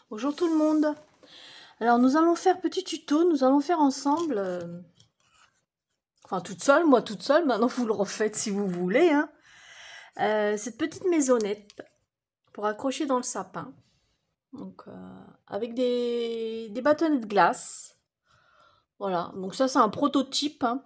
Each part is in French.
Bonjour tout le monde. Alors nous allons faire petit tuto, nous allons faire ensemble, enfin toute seule, moi toute seule, maintenant vous le refaites si vous voulez, hein. Cette petite maisonnette pour accrocher dans le sapin, donc avec des bâtonnets de glace. Voilà, donc ça c'est un prototype, hein.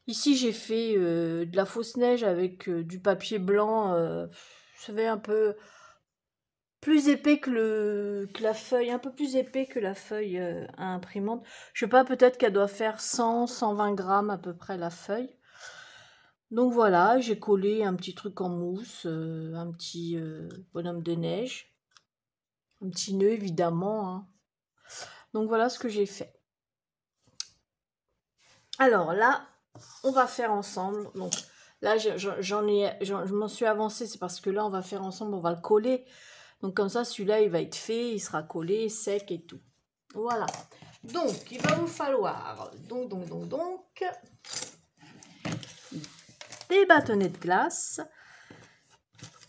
Ici j'ai fait de la fausse neige avec du papier blanc, vous savez un peu plus épais que la feuille, un peu plus épais que la feuille à imprimante. Je sais pas, peut-être qu'elle doit faire 100-120 grammes à peu près la feuille. Donc voilà, j'ai collé un petit truc en mousse, un petit bonhomme de neige, un petit nœud évidemment, hein. Donc voilà ce que j'ai fait. Alors là, on va faire ensemble. Donc là, je m'en suis avancée, c'est parce que là, on va faire ensemble, on va le coller. Donc comme ça, celui-là, il va être fait, il sera collé, sec et tout. Voilà. Donc, il va vous falloir des bâtonnets de glace.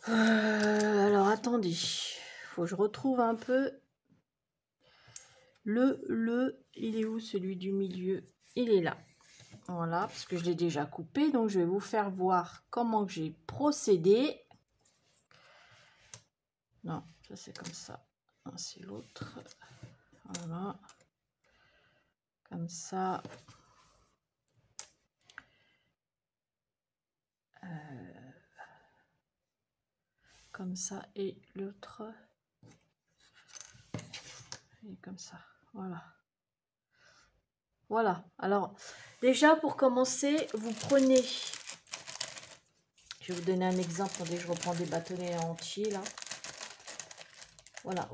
Alors, attendez. Faut que je retrouve un peu il est où celui du milieu? Il est là. Voilà, parce que je l'ai déjà coupé. Donc, je vais vous faire voir comment j'ai procédé. Non, ça c'est comme ça. C'est l'autre. Voilà. Comme ça. Comme ça. Et l'autre. Et comme ça. Voilà. Voilà. Alors, déjà pour commencer, vous prenez... Je vais vous donner un exemple. Attendez, je reprends des bâtonnets entiers là. Voilà.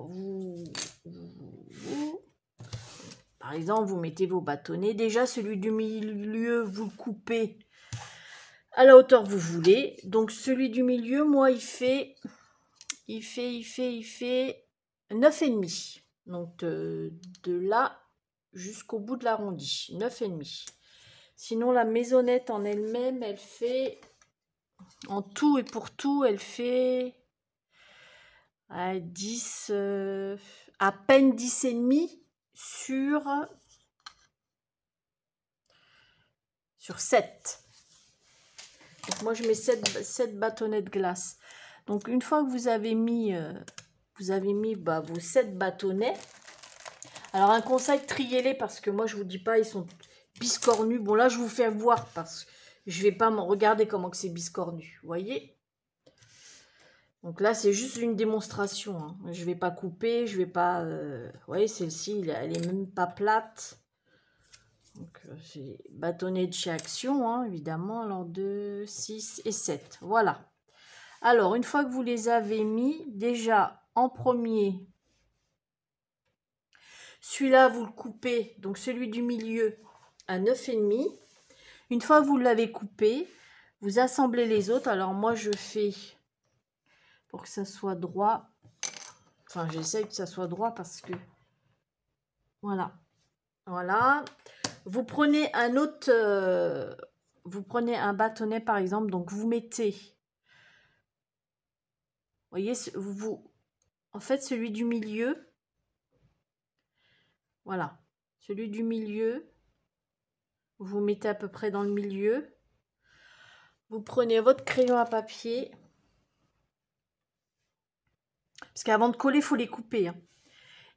Par exemple, vous mettez vos bâtonnets. Déjà, celui du milieu, vous le coupez à la hauteur que vous voulez. Donc, celui du milieu, moi, il fait 9,5. Donc, de là jusqu'au bout de l'arrondi. 9,5. Sinon, la maisonnette en elle-même, elle fait... En tout et pour tout, elle fait... à 10... à peine 10,5 sur 7. Donc moi, je mets 7 bâtonnets de glace. Donc, une fois que vous avez mis vos 7 bâtonnets, alors un conseil, triez-les parce que moi, je vous dis pas, ils sont biscornus. Bon, là, je vous fais voir parce que je vais pas me regarder comment que c'est biscornu. Vous voyez? Donc là, c'est juste une démonstration, hein. Je vais pas couper, je vais pas... Vous voyez, celle-ci, elle est même pas plate. Donc, c'est bâtonnet de chez Action, hein, évidemment. Alors, 2, 6 et 7. Voilà. Alors, une fois que vous les avez mis, déjà, en premier, celui-là, vous le coupez. Donc, celui du milieu à 9,5. Une fois que vous l'avez coupé, vous assemblez les autres. Alors, moi, je fais, pour que ça soit droit, enfin, j'essaye que ça soit droit parce que, voilà. Voilà. Vous prenez un autre, vous prenez un bâtonnet par exemple, donc vous mettez, vous voyez, en fait celui du milieu, voilà, celui du milieu, vous mettez à peu près dans le milieu, vous prenez votre crayon à papier, parce qu'avant de coller, il faut les couper, hein,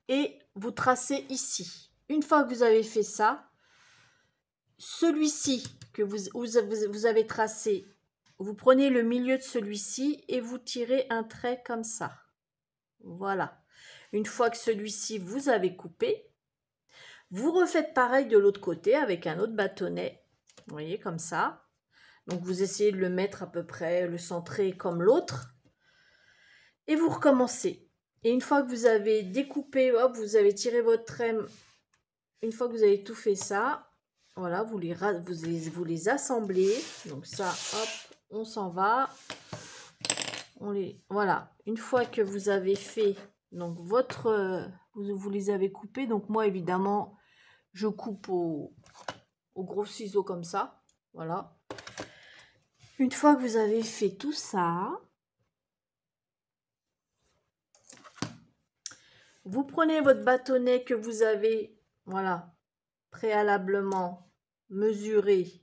et vous tracez ici. Une fois que vous avez fait ça, celui-ci que vous avez tracé, vous prenez le milieu de celui-ci et vous tirez un trait comme ça. Voilà. Une fois que celui-ci vous avez coupé, vous refaites pareil de l'autre côté avec un autre bâtonnet. Vous voyez, comme ça. Donc, vous essayez de le mettre à peu près, le centrer comme l'autre. Et vous recommencez. Et une fois que vous avez découpé, hop, vous avez tiré votre trait. Une fois que vous avez tout fait ça, voilà, vous les assemblez. Donc ça, hop, on s'en va. Voilà. Une fois que vous avez fait, donc vous les avez coupés. Donc moi, évidemment, je coupe au gros ciseau comme ça. Voilà. Une fois que vous avez fait tout ça, Vous prenez votre bâtonnet que vous avez, voilà, préalablement mesuré.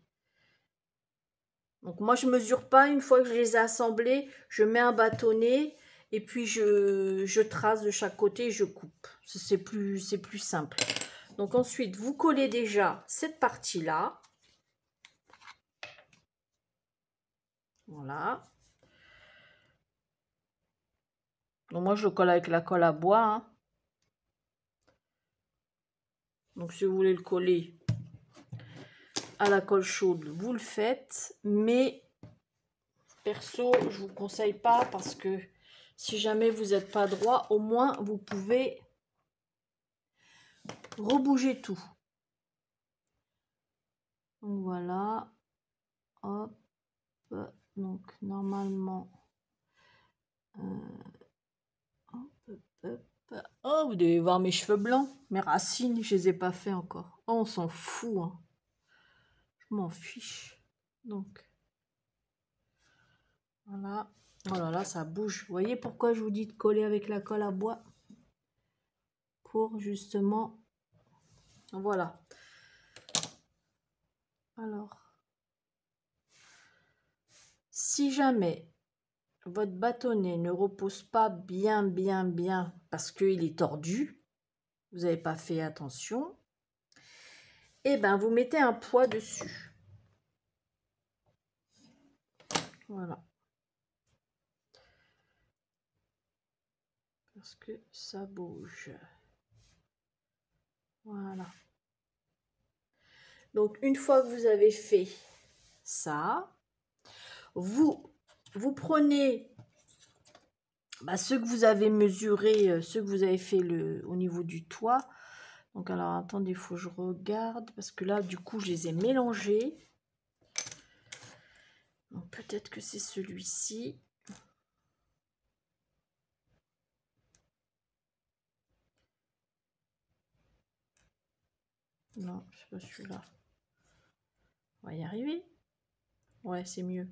Donc moi je mesure pas, une fois que je les ai assemblés, je mets un bâtonnet et puis je trace de chaque côté et je coupe. C'est plus simple. Donc ensuite, vous collez déjà cette partie-là. Voilà. Donc moi je le colle avec la colle à bois, hein. Donc si vous voulez le coller à la colle chaude, vous le faites. Mais perso, je vous conseille pas parce que si jamais vous n'êtes pas droit, au moins vous pouvez rebouger tout. Donc voilà. Hop. Donc normalement. Hop, hop. Oh, vous devez voir mes cheveux blancs, mes racines, je les ai pas fait encore. Oh, on s'en fout, hein. Je m'en fiche. Donc, voilà. Oh là là, ça bouge. Vous voyez pourquoi je vous dis de coller avec la colle à bois? Pour justement... Voilà. Alors, si jamais votre bâtonnet ne repose pas bien, parce qu'il est tordu, vous n'avez pas fait attention, et ben vous mettez un poids dessus. Voilà. Parce que ça bouge. Voilà. Donc, une fois que vous avez fait ça, vous prenez ceux que vous avez mesurés, ceux que vous avez fait au niveau du toit. Donc, alors, attendez, il faut que je regarde, parce que là, du coup, je les ai mélangés. Donc, peut-être que c'est celui-ci. Non, c'est pas celui-là. On va y arriver. Ouais, c'est mieux.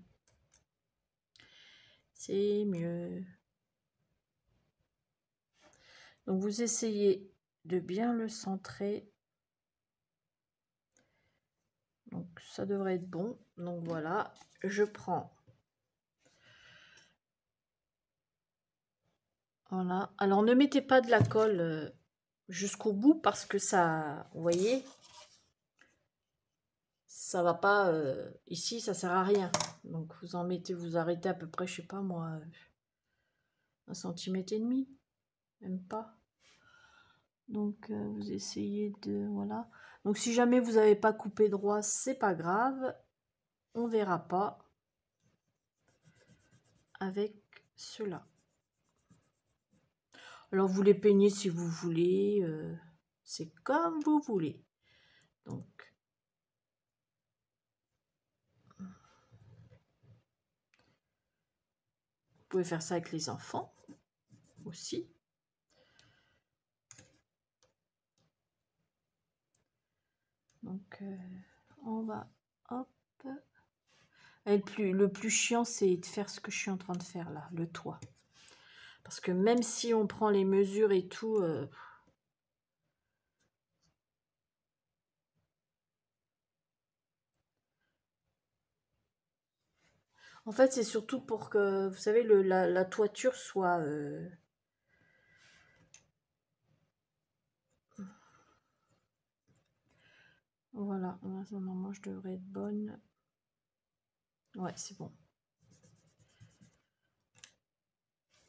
C'est mieux. Donc, vous essayez de bien le centrer. Donc, ça devrait être bon. Donc, voilà. Je prends. Voilà. Alors, ne mettez pas de la colle jusqu'au bout parce que ça, vous voyez, ça va pas... ici, ça sert à rien. Donc, vous en mettez, vous arrêtez à peu près, je sais pas moi, 1,5 cm. Même pas. Donc, vous essayez de... Voilà. Donc, si jamais vous n'avez pas coupé droit, c'est pas grave. On verra pas avec cela. Alors, vous les peignez si vous voulez. C'est comme vous voulez. Donc, vous pouvez faire ça avec les enfants aussi. Donc, on va... Hop. Et le plus chiant, c'est de faire ce que je suis en train de faire là, le toit. Parce que même si on prend les mesures et tout... En fait, c'est surtout pour que, vous savez, la toiture soit... Voilà, normalement, je devrais être bonne. Ouais, c'est bon.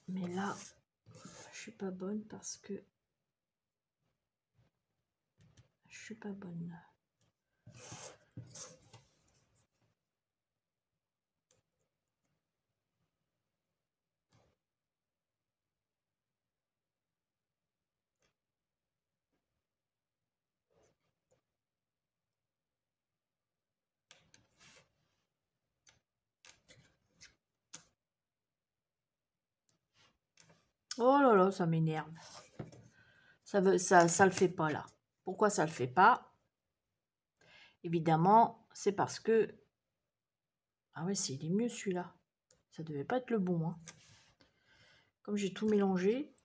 Mais là, je suis pas bonne parce que... Je suis pas bonne. Oh là là, ça m'énerve. Ça le fait pas là. Pourquoi ça le fait pas? Évidemment, c'est parce que... Ah ouais, il est mieux celui-là. Ça devait pas être le bon, hein. Comme j'ai tout mélangé.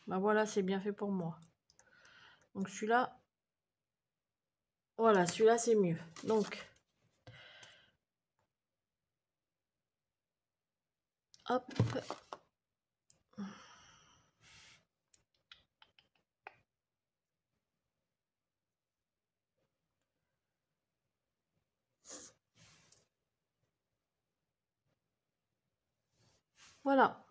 Ben voilà, c'est bien fait pour moi. Donc celui-là, voilà, celui-là c'est mieux. Donc, hop. Voilà.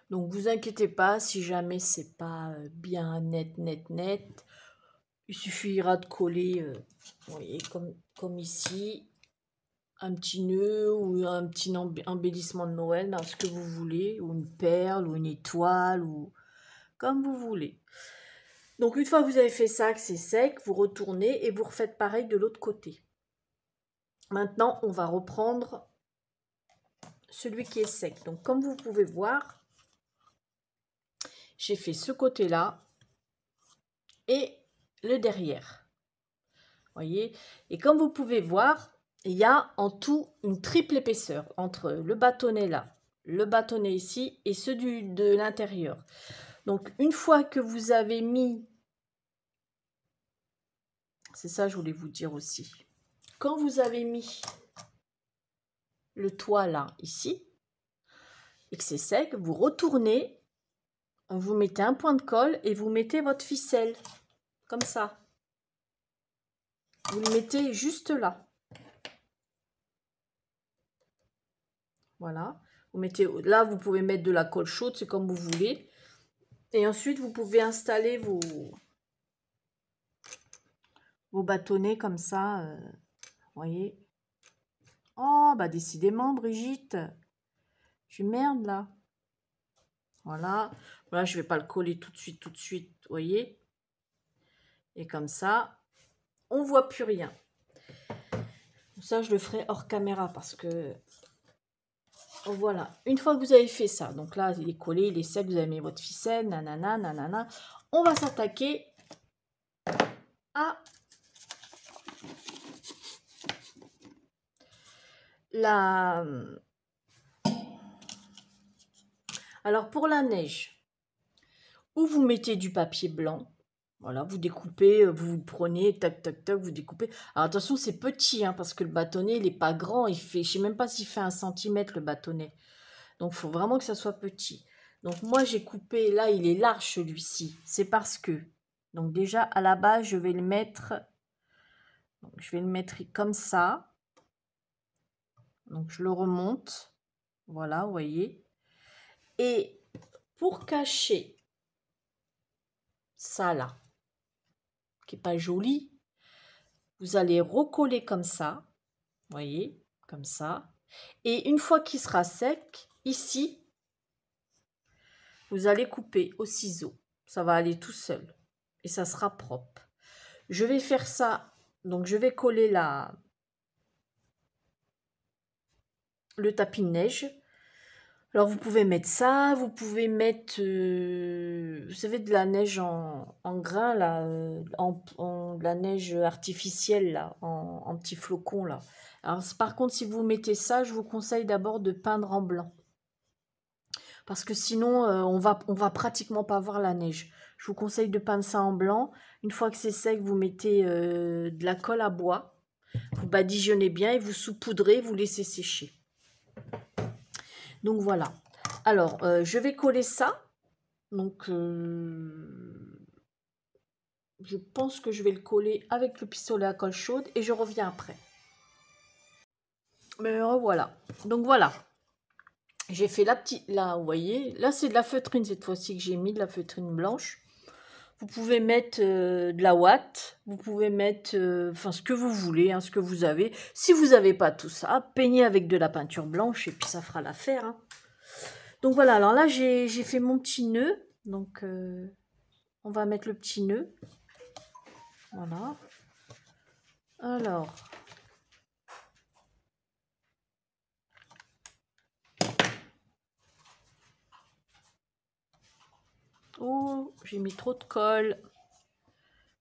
Donc vous inquiétez pas si jamais c'est pas bien net. Il suffira de coller, vous voyez, comme ici, un petit nœud ou un petit embellissement de Noël, dans ce que vous voulez, ou une perle, ou une étoile, ou comme vous voulez. Donc une fois que vous avez fait ça, que c'est sec, vous retournez et vous refaites pareil de l'autre côté. Maintenant, on va reprendre celui qui est sec. Donc comme vous pouvez voir, j'ai fait ce côté-là et le derrière. Voyez. Et comme vous pouvez voir, il y a en tout une triple épaisseur entre le bâtonnet là, le bâtonnet ici et ceux de l'intérieur. Donc une fois que vous avez mis, c'est ça je voulais vous dire aussi, quand vous avez mis le toit là ici et que c'est sec, vous retournez, vous mettez un point de colle et vous mettez votre ficelle comme ça. Vous le mettez juste là. Voilà. Vous mettez là, vous pouvez mettre de la colle chaude, c'est comme vous voulez. Et ensuite, vous pouvez installer vos bâtonnets comme ça. Voyez. Oh, bah décidément, Brigitte. Je merde là. Voilà. Voilà, je ne vais pas le coller tout de suite. Voyez. Et comme ça, on ne voit plus rien. Ça, je le ferai hors caméra parce que... Voilà. Une fois que vous avez fait ça, donc là, il est collé, il est sec, vous avez mis votre ficelle, nanana. On va s'attaquer à la... Alors, pour la neige, ou vous mettez du papier blanc, voilà, vous découpez, vous prenez, tac, vous découpez. Alors, attention, c'est petit, hein, parce que le bâtonnet, il n'est pas grand, il fait, je ne sais même pas s'il fait 1 centimètre, le bâtonnet. Donc, il faut vraiment que ça soit petit. Donc, moi, j'ai coupé, là, il est large, celui-ci. C'est parce que, donc déjà, à la base, je vais le mettre, donc, je vais le mettre comme ça. Donc, je le remonte. Voilà, vous voyez. Et pour cacher ça, là, qui n'est pas joli, vous allez recoller comme ça. Vous voyez, comme ça. Et une fois qu'il sera sec, ici, vous allez couper au ciseau. Ça va aller tout seul. Et ça sera propre. Je vais faire ça. Donc, je vais coller le tapis de neige. Alors, vous pouvez mettre ça. Vous pouvez mettre, vous savez, de la neige en grains, là. De la neige artificielle, là. En petits flocons, là. Alors, par contre, si vous mettez ça, je vous conseille d'abord de peindre en blanc. Parce que sinon, on va pratiquement pas voir la neige. Je vous conseille de peindre ça en blanc. Une fois que c'est sec, vous mettez de la colle à bois. Vous badigeonnez bien et vous saupoudrez, vous laissez sécher. Donc voilà. Alors, je vais coller ça. Donc, je pense que je vais le coller avec le pistolet à colle chaude et je reviens après. Mais voilà. Donc voilà. J'ai fait la petite, là, vous voyez, là c'est de la feutrine cette fois-ci que j'ai mis, de la feutrine blanche. Vous pouvez mettre de la ouate, vous pouvez mettre enfin ce que vous voulez, hein, ce que vous avez. Si vous n'avez pas tout ça, peignez avec de la peinture blanche et puis ça fera l'affaire. Hein. Donc voilà, alors là j'ai fait mon petit nœud, donc on va mettre le petit nœud. Voilà. Alors... Oh, j'ai mis trop de colle.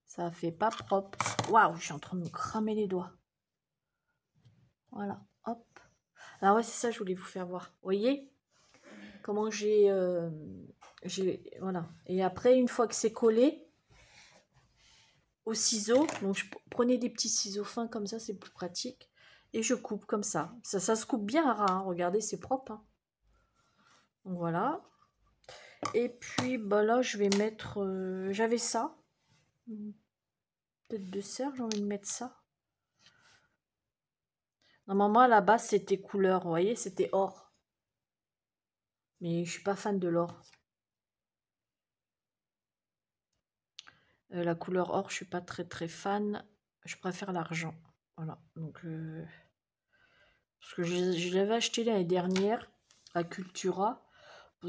Ça fait pas propre. Waouh, je suis en train de me cramer les doigts. Voilà, hop. Alors ouais, c'est ça, je voulais vous faire voir. Vous voyez? comment voilà. Et après, une fois que c'est collé au ciseau, donc prenez des petits ciseaux fins comme ça, c'est plus pratique. Et je coupe comme ça. Ça se coupe bien à ras, hein. Regardez, c'est propre. Hein. Donc voilà. Et puis bah là, je vais mettre... j'avais ça. Tête de cerf, j'ai envie de mettre ça. Normalement, à la base, c'était couleur, vous voyez, c'était or. Mais je suis pas fan de l'or. La couleur or, je suis pas très fan. Je préfère l'argent. Voilà. Donc, parce que je l'avais acheté l'année dernière à Cultura.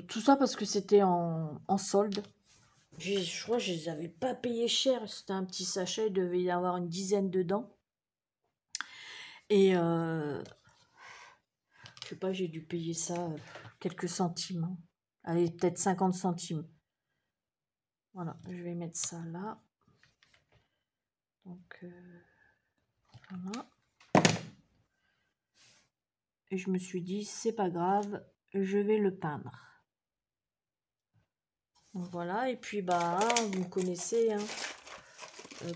Tout ça parce que c'était en solde. Je crois que je les avais pas payés cher. C'était un petit sachet, il devait y avoir une dizaine dedans. Et je sais pas, j'ai dû payer ça quelques centimes. Hein. Allez, peut-être 50 centimes. Voilà, je vais mettre ça là. Donc, voilà. Et je me suis dit, c'est pas grave, je vais le peindre. Donc voilà, et puis bah, vous me connaissez, hein.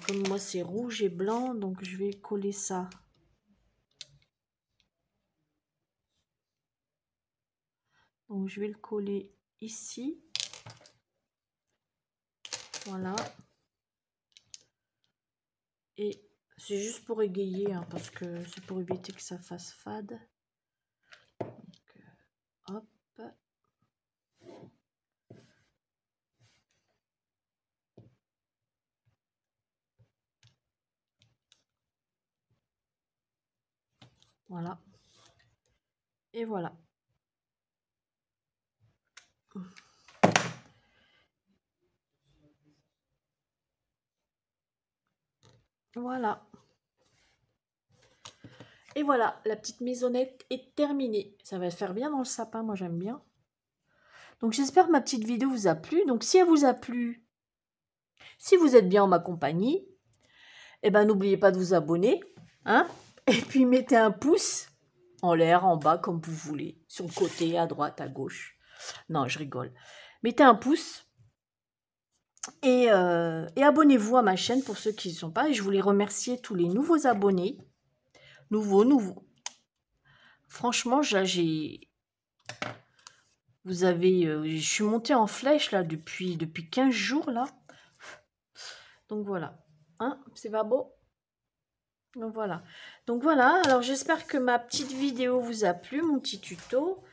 Comme moi c'est rouge et blanc, donc je vais coller ça. Donc je vais le coller ici. Voilà. Et c'est juste pour égayer, hein, parce que c'est pour éviter que ça fasse fade. Donc, hop. Voilà. Et voilà. Voilà. Et voilà, la petite maisonnette est terminée. Ça va faire bien dans le sapin, moi j'aime bien. Donc j'espère que ma petite vidéo vous a plu. Donc si elle vous a plu, si vous êtes bien en ma compagnie, eh ben n'oubliez pas de vous abonner. Hein, et puis mettez un pouce en l'air, en bas, comme vous voulez. Sur le côté, à droite, à gauche. Non, je rigole. Mettez un pouce. Et abonnez-vous à ma chaîne pour ceux qui ne sont pas. Et je voulais remercier tous les nouveaux abonnés. Nouveaux. Franchement, j'ai... Vous avez... je suis montée en flèche, là, depuis 15 jours, là. Donc, voilà. Hein, c'est pas beau? Donc, voilà. Donc, voilà. Alors, j'espère que ma petite vidéo vous a plu, mon petit tuto.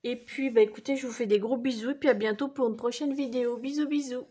Et puis, bah, écoutez, je vous fais des gros bisous. Et puis, à bientôt pour une prochaine vidéo. Bisous, bisous.